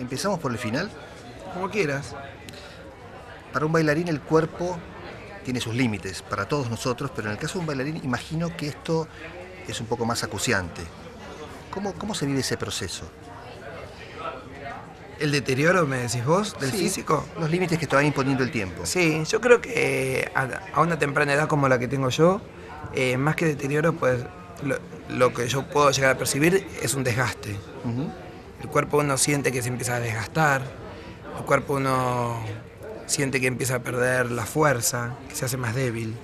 ¿Empezamos por el final? Como quieras. Para un bailarín el cuerpo tiene sus límites, para todos nosotros, pero en el caso de un bailarín imagino que esto es un poco más acuciante. ¿Cómo se vive ese proceso? ¿El deterioro, me decís vos, del Sí, físico? los límites que te va imponiendo el tiempo. Sí, yo creo que a una temprana edad como la que tengo yo, más que deterioro, pues lo que yo puedo llegar a percibir es un desgaste. Ujú. El cuerpo uno siente que se empieza a desgastar, el cuerpo uno siente que empieza a perder la fuerza, que se hace más débil.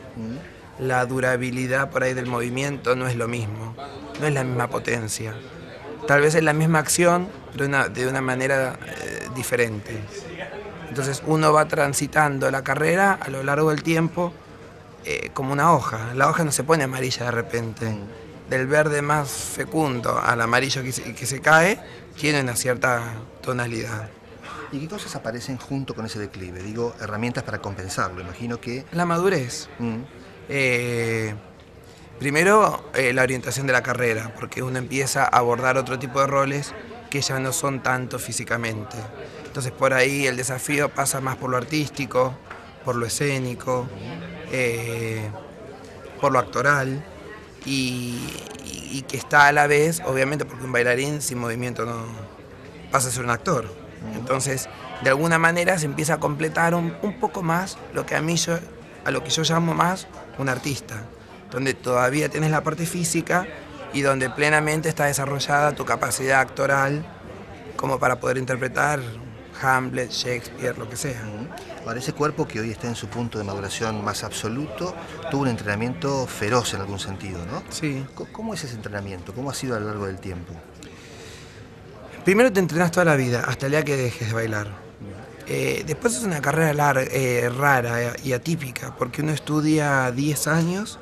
La durabilidad por ahí del movimiento no es lo mismo, no es la misma potencia. Tal vez es la misma acción, pero de una manera diferente. Entonces uno va transitando la carrera a lo largo del tiempo como una hoja. La hoja no se pone amarilla de repente. Del verde más fecundo al amarillo que se cae, tiene una cierta tonalidad. ¿Y qué cosas aparecen junto con ese declive? Digo, herramientas para compensarlo. Imagino que... La madurez. Mm. Primero, la orientación de la carrera, porque uno empieza a abordar otro tipo de roles que ya no son tanto físicamente. Entonces por ahí el desafío pasa más por lo artístico, por lo escénico, por lo actoral y que está a la vez, obviamente, porque un bailarín sin movimiento no pasa a ser un actor. Entonces, de alguna manera se empieza a completar un poco más a lo que yo llamo más un artista, donde todavía tienes la parte física y donde plenamente está desarrollada tu capacidad actoral como para poder interpretar Hamlet, Shakespeare, lo que sea. Ahora, ese cuerpo que hoy está en su punto de maduración más absoluto, tuvo un entrenamiento feroz en algún sentido, ¿no? Sí. ¿Cómo es ese entrenamiento? ¿Cómo ha sido a lo largo del tiempo? Primero te entrenas toda la vida, hasta el día que dejes de bailar. Después es una carrera rara y atípica, porque uno estudia 10 años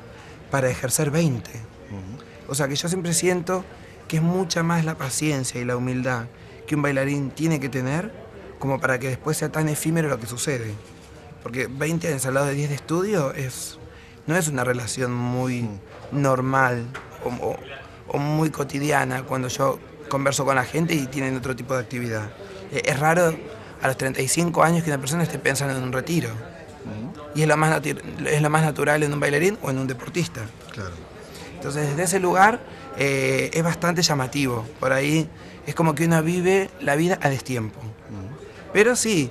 para ejercer 20. O sea que yo siempre siento que es mucha más la paciencia y la humildad que un bailarín tiene que tener como para que después sea tan efímero lo que sucede. Porque 20 años al lado de 10 de estudio no es una relación muy normal o muy cotidiana cuando yo converso con la gente y tienen otro tipo de actividad. Es raro a los 35 años que una persona esté pensando en un retiro. Y es lo más natural en un bailarín o en un deportista. Claro. Entonces, desde ese lugar es bastante llamativo. Por ahí es como que uno vive la vida a destiempo. Pero sí,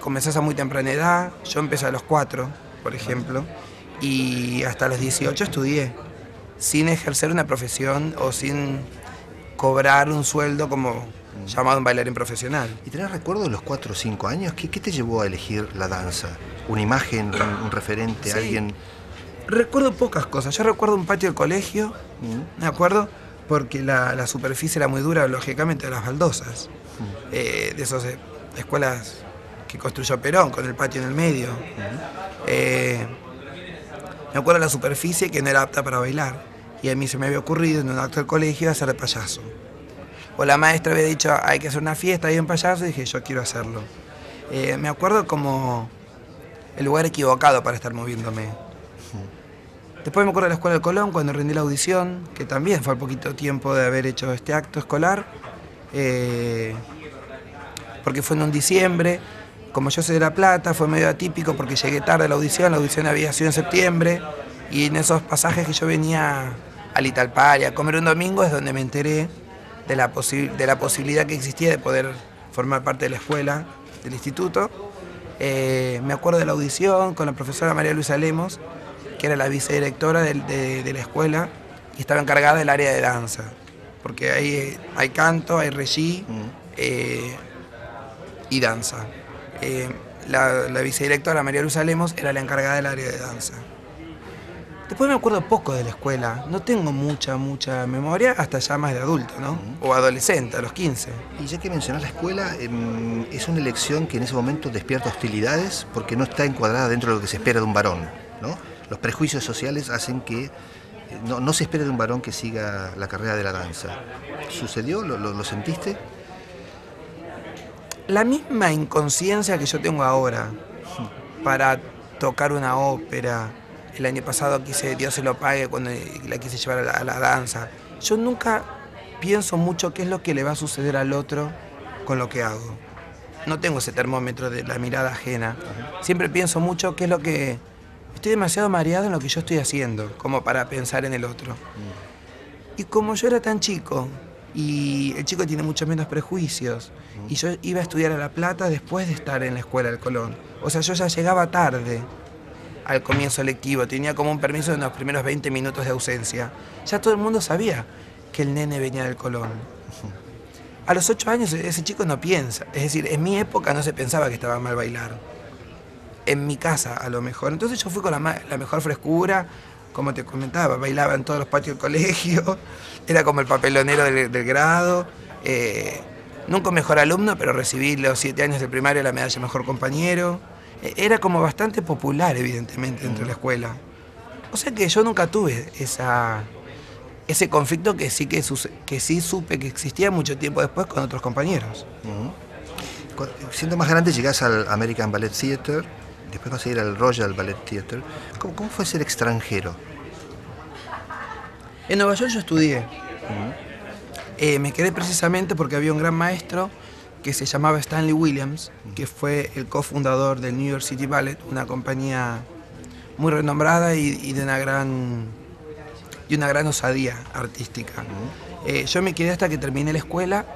comenzás a muy temprana edad. Yo empecé a los 4, por ejemplo, y hasta los 18 estudié, sin ejercer una profesión o sin cobrar un sueldo como llamado un bailarín profesional. ¿Y tenés recuerdo de los 4 o 5 años? ¿Qué te llevó a elegir la danza? ¿Una imagen, un referente, Sí. alguien? Recuerdo pocas cosas. Yo recuerdo un patio del colegio, me acuerdo, porque la superficie era muy dura, lógicamente, de las baldosas. De esas escuelas que construyó Perón, con el patio en el medio. Me acuerdo de la superficie que no era apta para bailar. Y a mí se me había ocurrido en un acto del colegio hacer de payaso. O la maestra había dicho, hay que hacer una fiesta, hay un payaso, y dije, yo quiero hacerlo. Me acuerdo como el lugar equivocado para estar moviéndome. Después me acuerdo de la Escuela del Colón, cuando rendí la audición, que también fue al poquito tiempo de haber hecho este acto escolar, porque fue en un diciembre. Como yo soy de La Plata, fue medio atípico porque llegué tarde a la audición había sido en septiembre, y en esos pasajes que yo venía al Italpari a comer un domingo es donde me enteré de la posibilidad que existía de poder formar parte de la escuela, del instituto. Me acuerdo de la audición con la profesora María Luisa Lemos, que era la vicedirectora de la escuela y estaba encargada del área de danza, porque ahí hay canto, hay regí y danza. La vicedirectora María Luisa Lemos era la encargada del área de danza. Después me acuerdo poco de la escuela, no tengo mucha memoria hasta ya más de adulto, ¿no? O adolescente, a los 15. Y ya que mencionás la escuela, es una elección que en ese momento despierta hostilidades porque no está encuadrada dentro de lo que se espera de un varón, ¿no? Los prejuicios sociales hacen que no se espere de un varón que siga la carrera de la danza. ¿Sucedió? ¿Lo sentiste? La misma inconsciencia que yo tengo ahora para tocar una ópera. El año pasado quise Dios se lo pague cuando la quise llevar a la danza. Yo nunca pienso mucho qué es lo que le va a suceder al otro con lo que hago. No tengo ese termómetro de la mirada ajena. Siempre pienso mucho qué es lo que... Estoy demasiado mareado en lo que yo estoy haciendo, como para pensar en el otro. Y como yo era tan chico, y el chico tiene muchos menos prejuicios, y yo iba a estudiar a La Plata después de estar en la escuela del Colón. O sea, yo ya llegaba tarde al comienzo lectivo, tenía como un permiso en los primeros 20 minutos de ausencia. Ya todo el mundo sabía que el nene venía del Colón. A los 8 años ese chico no piensa, es decir, en mi época no se pensaba que estaba mal bailar. En mi casa, a lo mejor. Entonces yo fui con la mejor frescura, como te comentaba, bailaba en todos los patios del colegio, era como el papelonero del grado. Nunca un mejor alumno, pero recibí los 7 años de primaria la medalla de mejor compañero. Era como bastante popular, evidentemente, dentro de la escuela. O sea que yo nunca tuve ese conflicto que sí supe que existía mucho tiempo después con otros compañeros. Siendo más grande llegás al American Ballet Theatre, después vas a ir al Royal Ballet Theatre. ¿Cómo fue ser extranjero? En Nueva York yo estudié. Me quedé precisamente porque había un gran maestro que se llamaba Stanley Williams, que fue el cofundador del New York City Ballet, una compañía muy renombrada y de una gran osadía artística. Yo me quedé hasta que terminé la escuela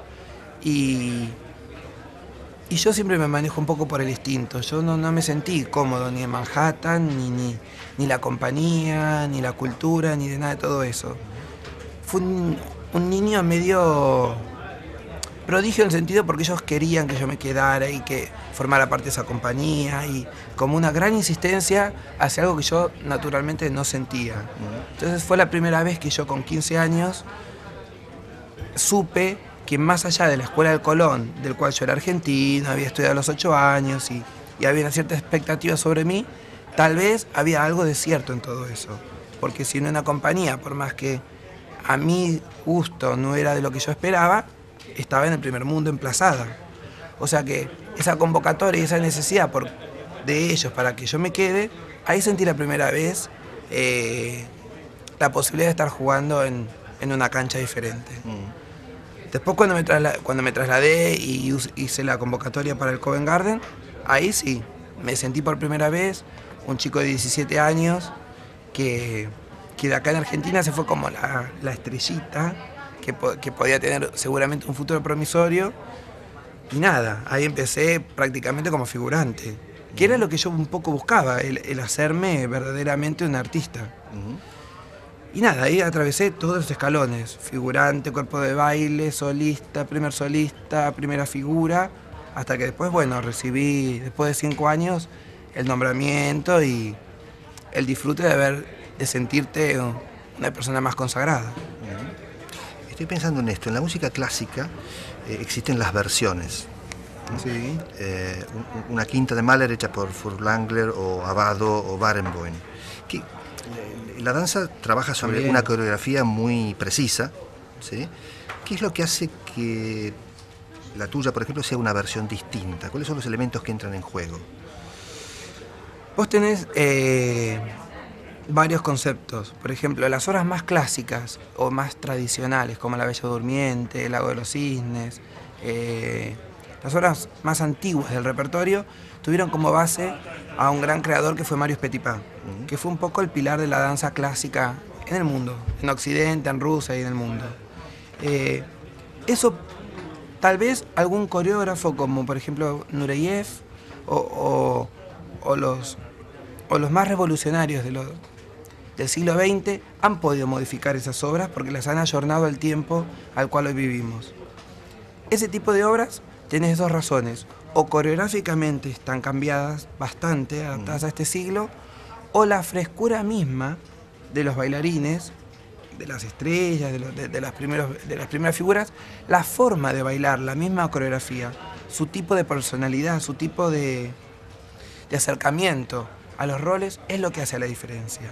y yo siempre me manejo un poco por el instinto. Yo no me sentí cómodo ni en Manhattan, ni la compañía, ni la cultura, ni de nada de todo eso. Fui un niño medio prodigio en el sentido porque ellos querían que yo me quedara y que formara parte de esa compañía, y como una gran insistencia hacia algo que yo naturalmente no sentía. Entonces fue la primera vez que yo con 15 años supe que más allá de la escuela del Colón, del cual yo era argentino, había estudiado a los 8 años y había una cierta expectativa sobre mí, tal vez había algo de cierto en todo eso. Porque si en una compañía, por más que a mi gusto no era de lo que yo esperaba, estaba en el primer mundo emplazada. O sea que esa convocatoria y esa necesidad de ellos para que yo me quede, ahí sentí la primera vez la posibilidad de estar jugando en una cancha diferente. Después cuando me trasladé y hice la convocatoria para el Covent Garden, ahí sí, me sentí por primera vez un chico de 17 años que de acá en Argentina se fue como la estrellita, que podía tener seguramente un futuro promisorio. Y nada, ahí empecé prácticamente como figurante, que era lo que yo un poco buscaba, el hacerme verdaderamente un artista. Y nada, ahí atravesé todos los escalones: figurante, cuerpo de baile, solista, primera figura, hasta que después, bueno, recibí, después de 5 años, el nombramiento y el disfrute de sentirte una persona más consagrada. Estoy pensando en esto, en la música clásica existen las versiones. Sí. Una quinta de Mahler hecha por Furtwängler o Abbado o Barenboim. La danza trabaja sobre También una coreografía muy precisa, ¿sí? ¿Qué es lo que hace que la tuya, por ejemplo, sea una versión distinta? ¿Cuáles son los elementos que entran en juego? Vos tenés varios conceptos. Por ejemplo, las obras más clásicas o más tradicionales, como La Bella Durmiente, El Lago de los Cisnes, las obras más antiguas del repertorio, tuvieron como base a un gran creador que fue Marius Petipa, que fue un poco el pilar de la danza clásica en el mundo, en Occidente, en Rusia y en el mundo. Eso tal vez algún coreógrafo como por ejemplo Nureyev o los más revolucionarios del siglo XX han podido modificar esas obras porque las han ayornado al tiempo al cual hoy vivimos. Ese tipo de obras tenés 2 razones: o coreográficamente están cambiadas bastante, adaptadas a este siglo, o la frescura misma de los bailarines, de las estrellas, de las primeras figuras, la forma de bailar, la misma coreografía, su tipo de personalidad, su tipo de acercamiento a los roles es lo que hace la diferencia.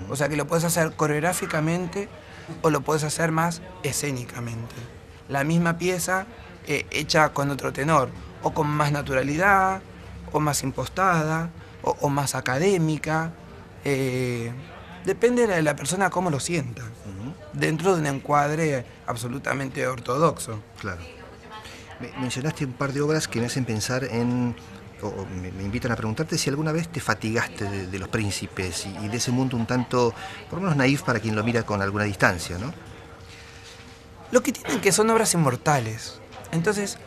O sea que lo puedes hacer coreográficamente o lo puedes hacer más escénicamente. La misma pieza hecha con otro tenor, o con más naturalidad, o más impostada, o más académica. Depende de la persona cómo lo sienta, dentro de un encuadre absolutamente ortodoxo. Claro. Mencionaste un par de obras que me hacen pensar en, o me invitan a preguntarte si alguna vez te fatigaste de los príncipes y de ese mundo un tanto, por lo menos naif para quien lo mira con alguna distancia, ¿no? Lo que tienen que son obras inmortales. Entonces,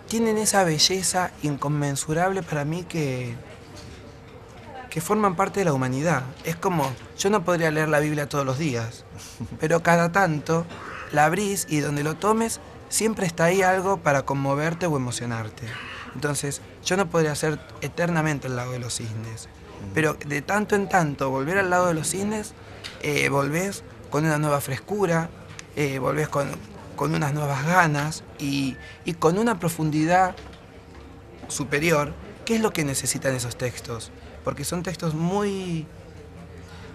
tienen esa belleza inconmensurable para mí que forman parte de la humanidad. Es como, yo no podría leer la Biblia todos los días, pero cada tanto la abrís y donde lo tomes siempre está ahí algo para conmoverte o emocionarte. Entonces, yo no podría ser eternamente al lado de los cisnes, pero de tanto en tanto volver al lado de los cisnes, volvés con una nueva frescura, volvés con unas nuevas ganas y con una profundidad superior, que es lo que necesitan esos textos, porque son textos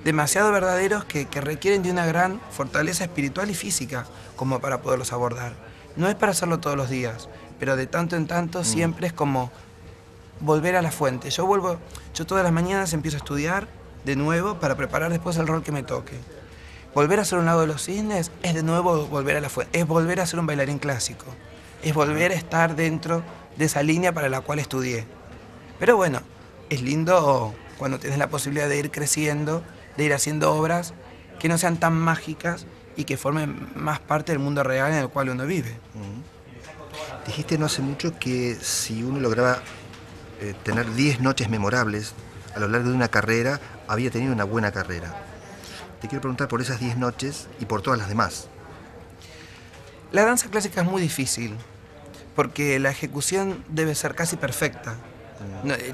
demasiado verdaderos que requieren de una gran fortaleza espiritual y física como para poderlos abordar. No es para hacerlo todos los días, pero de tanto en tanto siempre es como volver a la fuente. Yo todas las mañanas empiezo a estudiar de nuevo para preparar después el rol que me toque. Volver a ser un lado de los cisnes es de nuevo volver a la fuente, es volver a ser un bailarín clásico, es volver a estar dentro de esa línea para la cual estudié. Pero bueno, es lindo cuando tienes la posibilidad de ir creciendo, de ir haciendo obras que no sean tan mágicas y que formen más parte del mundo real en el cual uno vive. Dijiste no hace mucho que si uno lograba tener 10 noches memorables a lo largo de una carrera, había tenido una buena carrera. Te quiero preguntar por esas 10 noches y por todas las demás. La danza clásica es muy difícil, porque la ejecución debe ser casi perfecta.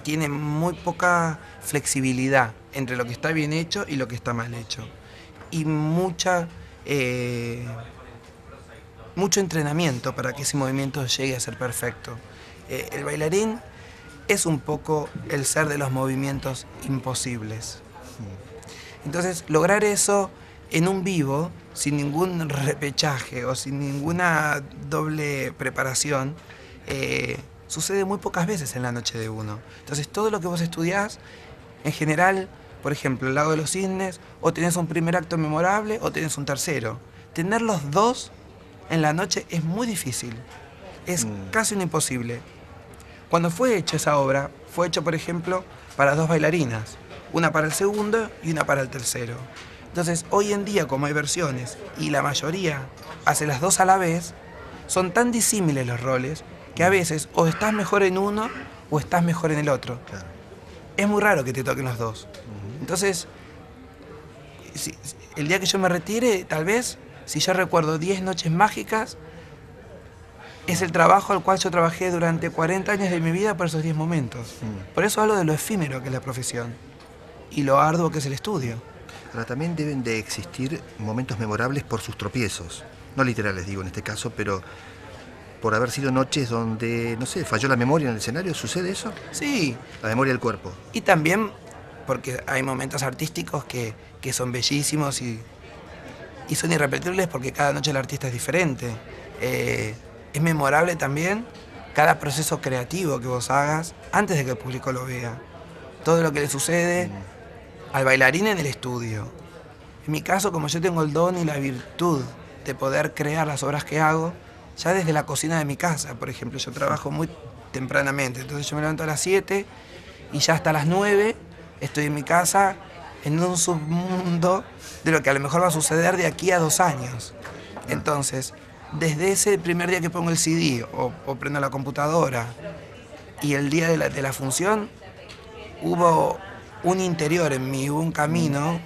Tiene muy poca flexibilidad entre lo que está bien hecho y lo que está mal hecho. Y mucho entrenamiento para que ese movimiento llegue a ser perfecto. El bailarín es un poco el ser de los movimientos imposibles. Entonces, lograr eso en un vivo, sin ningún repechaje o sin ninguna doble preparación, sucede muy pocas veces en la noche de uno. Entonces, todo lo que vos estudiás, en general, por ejemplo, el Lago de los Cisnes, o tenés un primer acto memorable o tenés un tercero. Tener los dos en la noche es muy difícil, es casi un imposible. Cuando fue hecha esa obra, fue hecho, por ejemplo, para 2 bailarinas, una para el segundo y una para el tercero. Entonces, hoy en día, como hay versiones y la mayoría hace las 2 a la vez, son tan disímiles los roles que a veces o estás mejor en uno o estás mejor en el otro. Claro. Es muy raro que te toquen los dos. Entonces, el día que yo me retire, tal vez, si yo recuerdo 10 noches mágicas, es el trabajo al cual yo trabajé durante 40 años de mi vida por esos 10 momentos. Por eso hablo de lo efímero que es la profesión y lo arduo que es el estudio. Ahora, también deben de existir momentos memorables por sus tropiezos. No literales, digo, en este caso, pero por haber sido noches donde, no sé, falló la memoria en el escenario. ¿Sucede eso? Sí. La memoria del cuerpo. Y también porque hay momentos artísticos que son bellísimos y son irrepetibles porque cada noche el artista es diferente. Es memorable también cada proceso creativo que vos hagas antes de que el público lo vea. Todo lo que le sucede al bailarín en el estudio. En mi caso, como yo tengo el don y la virtud de poder crear las obras que hago, ya desde la cocina de mi casa, por ejemplo, yo trabajo muy tempranamente, entonces yo me levanto a las 7 y ya hasta las 9 estoy en mi casa en un submundo de lo que a lo mejor va a suceder de aquí a 2 años. Entonces, desde ese primer día que pongo el CD o prendo la computadora y el día de la función, hubo un interior en mí, hubo un camino,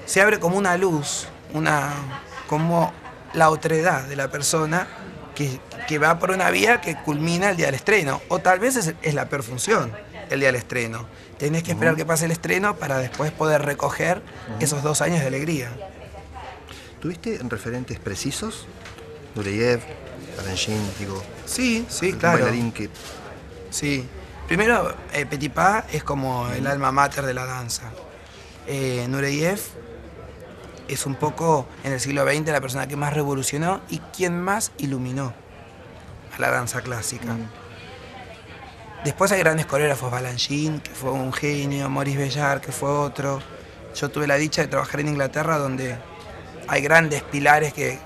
se abre como una luz, como la otredad de la persona que va por una vía que culmina el día del estreno. O tal vez es la peor función, el día del estreno. Tenés que esperar que pase el estreno para después poder recoger esos 2 años de alegría. ¿Tuviste referentes precisos? Nureyev, Balanchine, digo. Sí, un claro. Bailarín que... Sí. Primero, Petipa es como el alma mater de la danza. Nureyev es un poco, en el siglo XX, la persona que más revolucionó y quien más iluminó a la danza clásica. Después hay grandes coreógrafos, Balanchine, que fue un genio, Maurice Béjart, que fue otro. Yo tuve la dicha de trabajar en Inglaterra, donde hay grandes pilares que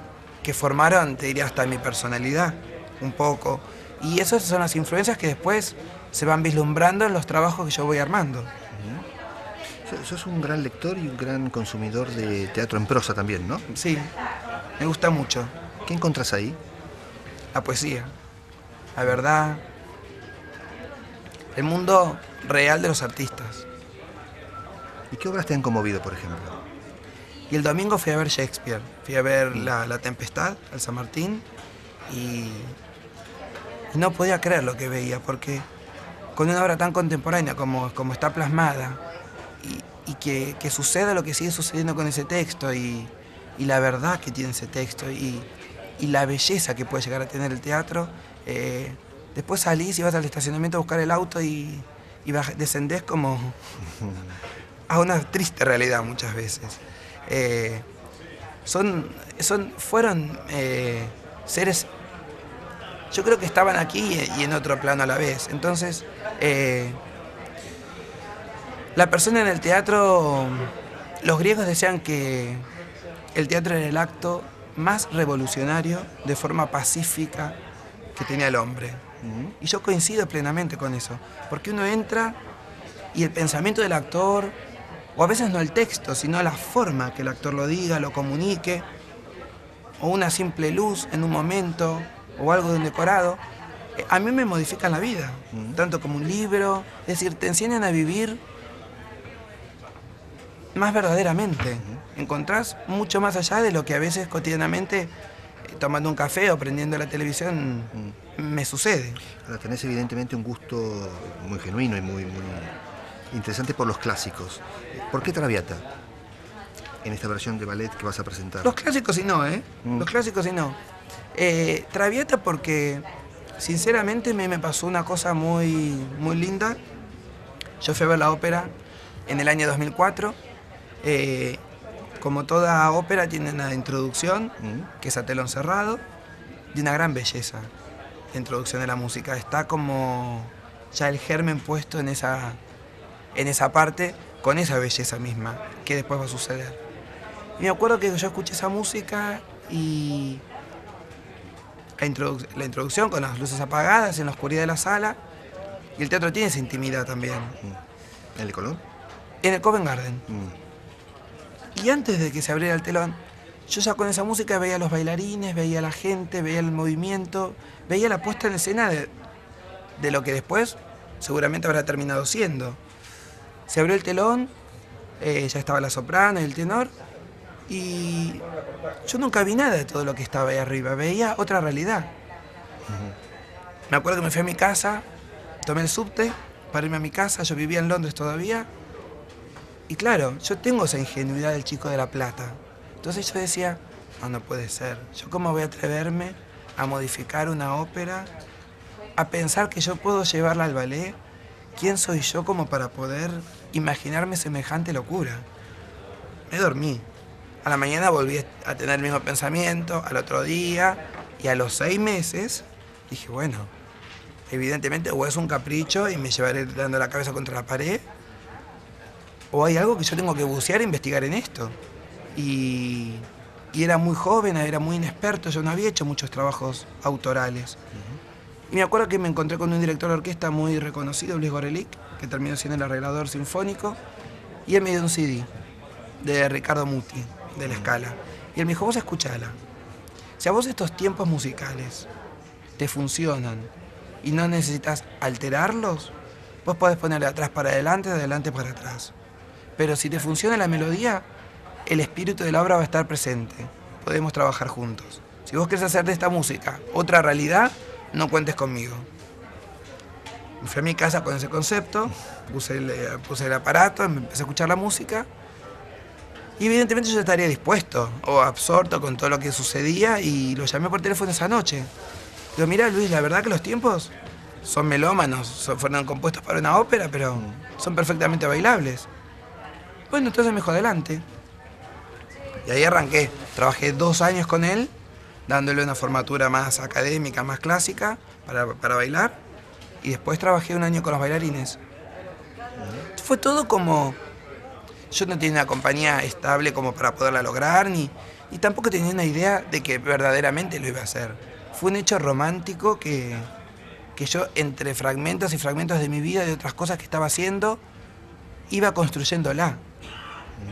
que formaron, te diría, hasta mi personalidad, un poco. Y esas son las influencias que después se van vislumbrando en los trabajos que yo voy armando. Sos un gran lector y un gran consumidor de teatro en prosa también, ¿no? Sí, me gusta mucho. ¿Qué encontrás ahí? La poesía, la verdad, el mundo real de los artistas. ¿Y qué obras te han conmovido, por ejemplo? Y el domingo fui a ver Shakespeare, fui a ver La Tempestad al San Martín y no podía creer lo que veía, porque con una obra tan contemporánea como está plasmada y que suceda lo que sigue sucediendo con ese texto y la verdad que tiene ese texto y la belleza que puede llegar a tener el teatro, después salís y vas al estacionamiento a buscar el auto y descendés como a una triste realidad muchas veces. Fueron seres, yo creo que estaban aquí y en otro plano a la vez. Entonces, la persona en el teatro, los griegos decían que el teatro era el acto más revolucionario de forma pacífica que tenía el hombre. Y yo coincido plenamente con eso, porque uno entra y el pensamiento del actor, o a veces no el texto, sino la forma que el actor lo diga, lo comunique, o una simple luz en un momento, o algo de un decorado, a mí me modifican la vida, tanto como un libro, es decir, te enseñan a vivir más verdaderamente. Encontrás mucho más allá de lo que a veces cotidianamente, tomando un café o prendiendo la televisión, me sucede. Ahora tenés evidentemente un gusto muy genuino y muy interesante por los clásicos. ¿Por qué Traviata en esta versión de ballet que vas a presentar? Los clásicos sí no, ¿eh? Los clásicos sí no. Traviata porque, sinceramente, me pasó una cosa muy linda. Yo fui a ver la ópera en el año 2004. Como toda ópera tiene una introducción, que es a telón cerrado, de una gran belleza. La introducción de la música está como ya el germen puesto en esa parte, con esa belleza misma, que después va a suceder. Y me acuerdo que yo escuché esa música y la introducción con las luces apagadas en la oscuridad de la sala, y el teatro tiene esa intimidad también. ¿En el Colón? En el Covent Garden. Y antes de que se abriera el telón, yo ya con esa música veía a los bailarines, veía a la gente, veía el movimiento, veía la puesta en escena de lo que después seguramente habrá terminado siendo. Se abrió el telón, ya estaba la soprano y el tenor, y yo nunca vi nada de todo lo que estaba ahí arriba, veía otra realidad. Me acuerdo que me fui a mi casa, tomé el subte para irme a mi casa, yo vivía en Londres todavía, y claro, yo tengo esa ingenuidad del chico de La Plata. Entonces yo decía, no puede ser, yo cómo voy a atreverme a modificar una ópera, a pensar que yo puedo llevarla al ballet. ¿Quién soy yo como para poder imaginarme semejante locura? Me dormí. A la mañana volví a tener el mismo pensamiento, al otro día, y a los 6 meses dije, bueno, evidentemente o es un capricho y me llevaré dando la cabeza contra la pared, o hay algo que yo tengo que bucear e investigar en esto. Y era muy joven, era muy inexperto, yo no había hecho muchos trabajos autorales. Y me acuerdo que me encontré con un director de orquesta muy reconocido, Luis Gorelick, que terminó siendo el arreglador sinfónico, y él me dio un CD de Ricardo Muti, de La Scala. Y él me dijo, vos escuchala. Si a vos estos tiempos musicales te funcionan y no necesitas alterarlos, vos podés poner de atrás para adelante, de adelante para atrás. Pero si te funciona la melodía, el espíritu de la obra va a estar presente. Podemos trabajar juntos. Si vos querés hacer de esta música otra realidad, no cuentes conmigo. Me fui a mi casa con ese concepto, puse el aparato, empecé a escuchar la música y evidentemente yo estaría dispuesto o absorto con todo lo que sucedía y lo llamé por teléfono esa noche. Digo, mira Luis, la verdad que los tiempos son melómanos, fueron compuestos para una ópera, pero son perfectamente bailables. Bueno, entonces me dijo, adelante. Y ahí arranqué. Trabajé 2 años con él, dándole una formatura más académica, más clásica, para bailar. Y después trabajé 1 año con los bailarines. Fue todo como Yo no tenía una compañía estable como para poderla lograr, y tampoco tenía una idea de que verdaderamente lo iba a hacer. Fue un hecho romántico que yo, entre fragmentos y fragmentos de mi vida, de otras cosas que estaba haciendo, iba construyéndola.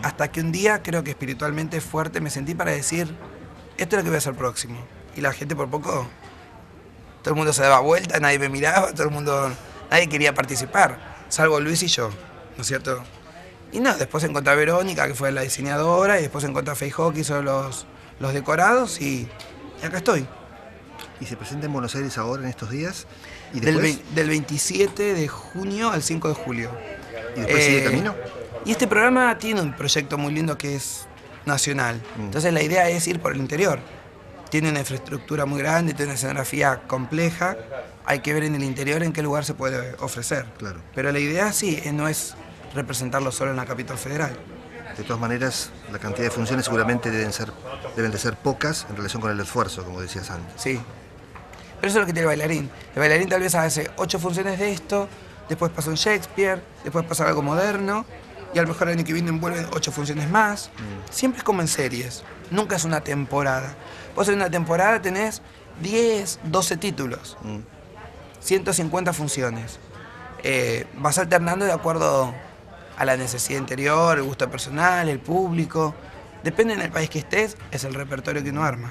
Hasta que un día, creo que espiritualmente fuerte, me sentí para decir, esto es lo que voy a hacer próximo. Y la gente por poco, todo el mundo se daba vuelta, nadie me miraba, nadie quería participar, salvo Luis y yo, ¿no es cierto? Y no, después encontré a Verónica, que fue la diseñadora, y después encontré a Feijó, que hizo los decorados, y acá estoy. ¿Y se presenta en Buenos Aires ahora, en estos días? ¿Y después? Del 27 de junio al 5 de julio. ¿Y después sigue camino? Y este programa tiene un proyecto muy lindo que es nacional. Entonces la idea es ir por el interior. Tiene una infraestructura muy grande, tiene una escenografía compleja. Hay que ver en el interior en qué lugar se puede ofrecer. Claro. Pero la idea sí, no es representarlo solo en la capital federal. De todas maneras, la cantidad de funciones seguramente deben de ser pocas en relación con el esfuerzo, como decías antes. Sí. Pero eso es lo que tiene el bailarín. El bailarín tal vez hace 8 funciones de esto, después pasa un Shakespeare, después pasa algo moderno, y a lo mejor el año que viene envuelven 8 funciones más. Siempre es como en series, nunca es una temporada. Vos en una temporada tenés 10, 12 títulos, 150 funciones. Vas alternando de acuerdo a la necesidad interior, el gusto personal, el público. Depende en el país que estés, es el repertorio que uno arma.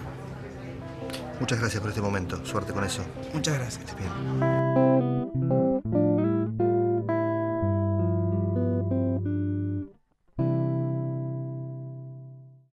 Muchas gracias por este momento. Suerte con eso. Muchas gracias. Bien.